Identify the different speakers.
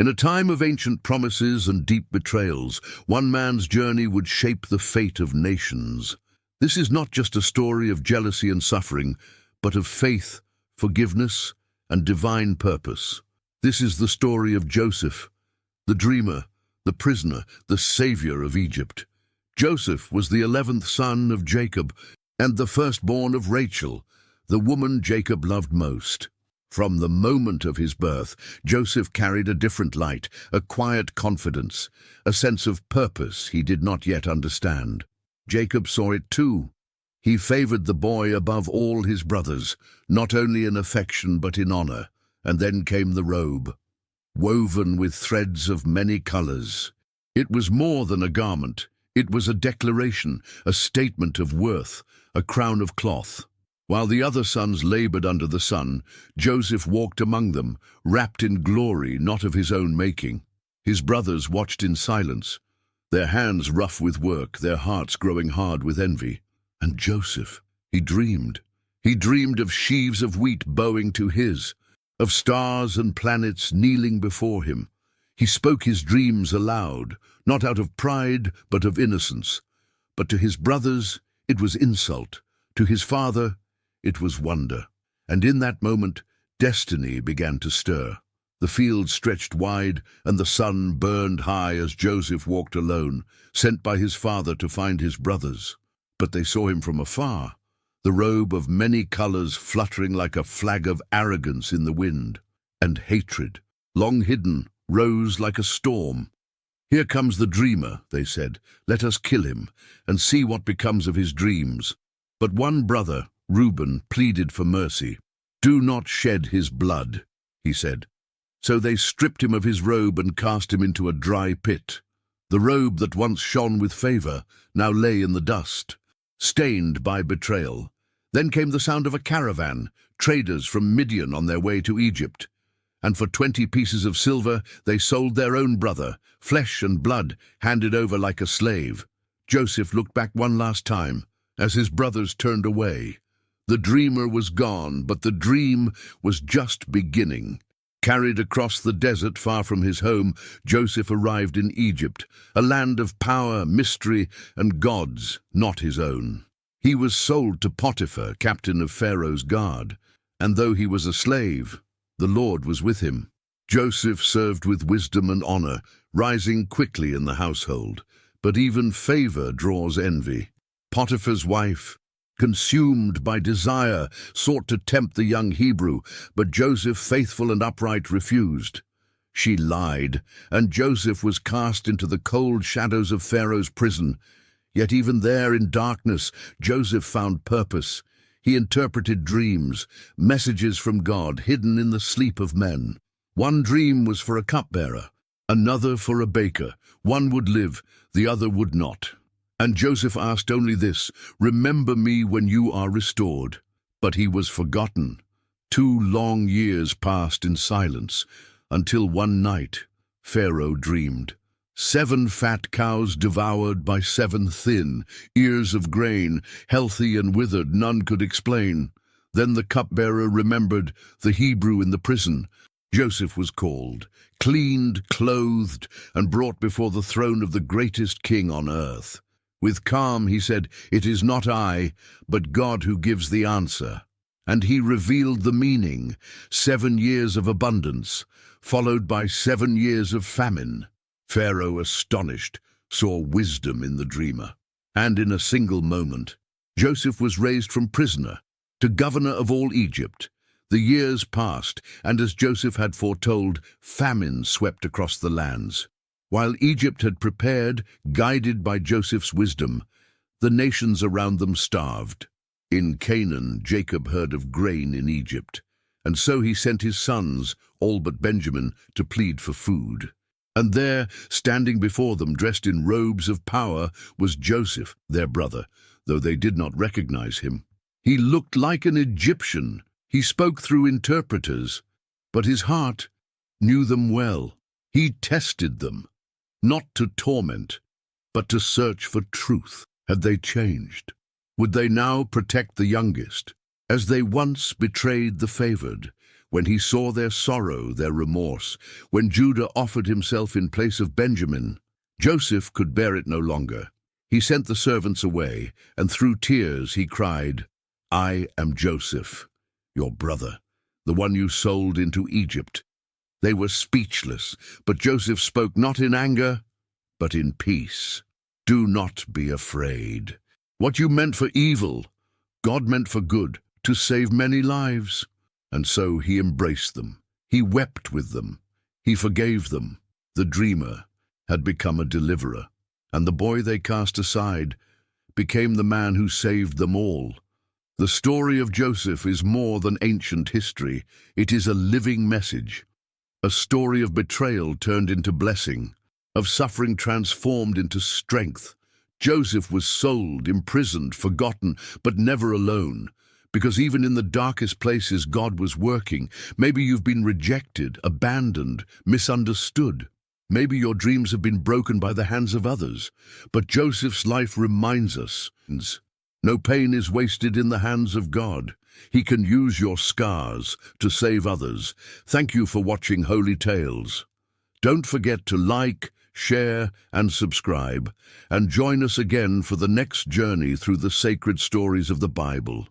Speaker 1: In a time of ancient promises and deep betrayals, one man's journey would shape the fate of nations. This is not just a story of jealousy and suffering, but of faith, forgiveness, and divine purpose. This is the story of Joseph, the dreamer, the prisoner, the savior of Egypt. Joseph was the 11th son of Jacob and the firstborn of Rachel, the woman Jacob loved most. From the moment of his birth, Joseph carried a different light, a quiet confidence, a sense of purpose he did not yet understand. Jacob saw it too. He favored the boy above all his brothers, not only in affection but in honor. And then came the robe, woven with threads of many colors. It was more than a garment. It was a declaration, a statement of worth, a crown of cloth. While the other sons labored under the sun, Joseph walked among them, wrapped in glory not of his own making. His brothers watched in silence, their hands rough with work, their hearts growing hard with envy. And Joseph, he dreamed. He dreamed of sheaves of wheat bowing to his, of stars and planets kneeling before him. He spoke his dreams aloud, not out of pride but of innocence. But to his brothers it was insult, to his father it was wonder. And in that moment destiny began to stir. The fields stretched wide and the sun burned high as Joseph walked alone, sent by his father to find his brothers. But they saw him from afar, the robe of many colors fluttering like a flag of arrogance in the wind. And hatred, long hidden, rose like a storm. "Here comes the dreamer," they said. "Let us kill him and see what becomes of his dreams." But one brother, Reuben, pleaded for mercy. "Do not shed his blood," he said. So they stripped him of his robe and cast him into a dry pit. The robe that once shone with favor now lay in the dust, stained by betrayal. Then came the sound of a caravan, traders from Midian on their way to Egypt. And for 20 pieces of silver they sold their own brother, flesh and blood, handed over like a slave. Joseph looked back one last time as his brothers turned away. The dreamer was gone, but the dream was just beginning. Carried across the desert far from his home, Joseph arrived in Egypt, a land of power, mystery, and gods not his own. He was sold to Potiphar, captain of Pharaoh's guard, and though he was a slave, the Lord was with him. Joseph served with wisdom and honor, rising quickly in the household. But even favor draws envy. Potiphar's wife, consumed by desire, sought to tempt the young Hebrew, but Joseph, faithful and upright, refused. She lied, and Joseph was cast into the cold shadows of Pharaoh's prison. Yet even there in darkness, Joseph found purpose. He interpreted dreams, messages from God hidden in the sleep of men. One dream was for a cupbearer, another for a baker. One would live, the other would not. And Joseph asked only this, "Remember me when you are restored." But he was forgotten. 2 long years passed in silence, until one night Pharaoh dreamed. 7 fat cows devoured by 7 thin, ears of grain, healthy and withered, none could explain. Then the cupbearer remembered the Hebrew in the prison. Joseph was called, cleaned, clothed, and brought before the throne of the greatest king on earth. With calm he said, "It is not I, but God who gives the answer." And he revealed the meaning, 7 years of abundance, followed by 7 years of famine. Pharaoh, astonished, saw wisdom in the dreamer. And in a single moment, Joseph was raised from prisoner to governor of all Egypt. The years passed, and as Joseph had foretold, famine swept across the lands. While Egypt had prepared, guided by Joseph's wisdom, the nations around them starved. In Canaan, Jacob heard of grain in Egypt, and so he sent his sons, all but Benjamin, to plead for food. And there, standing before them, dressed in robes of power, was Joseph, their brother, though they did not recognize him. He looked like an Egyptian. He spoke through interpreters, but his heart knew them well. He tested them, not to torment, but to search for truth. Had they changed? Would they now protect the youngest, as they once betrayed the favored? when he saw their sorrow, their remorse, when Judah offered himself in place of Benjamin, Joseph could bear it no longer. He sent the servants away, and through tears he cried, "I am Joseph, your brother, the one you sold into Egypt." They were speechless, but Joseph spoke not in anger, but in peace. "Do not be afraid. What you meant for evil, God meant for good, to save many lives." And so he embraced them. He wept with them. He forgave them. The dreamer had become a deliverer, and the boy they cast aside became the man who saved them all. The story of Joseph is more than ancient history. It is a living message. A story of betrayal turned into blessing, of suffering transformed into strength. Joseph was sold, imprisoned, forgotten, but never alone. Because even in the darkest places, God was working. Maybe you've been rejected, abandoned, misunderstood. Maybe your dreams have been broken by the hands of others. But Joseph's life reminds us, no pain is wasted in the hands of God. He can use your scars to save others. Thank you for watching Holy Tales. Don't forget to like, share, and subscribe, and join us again for the next journey through the sacred stories of the Bible.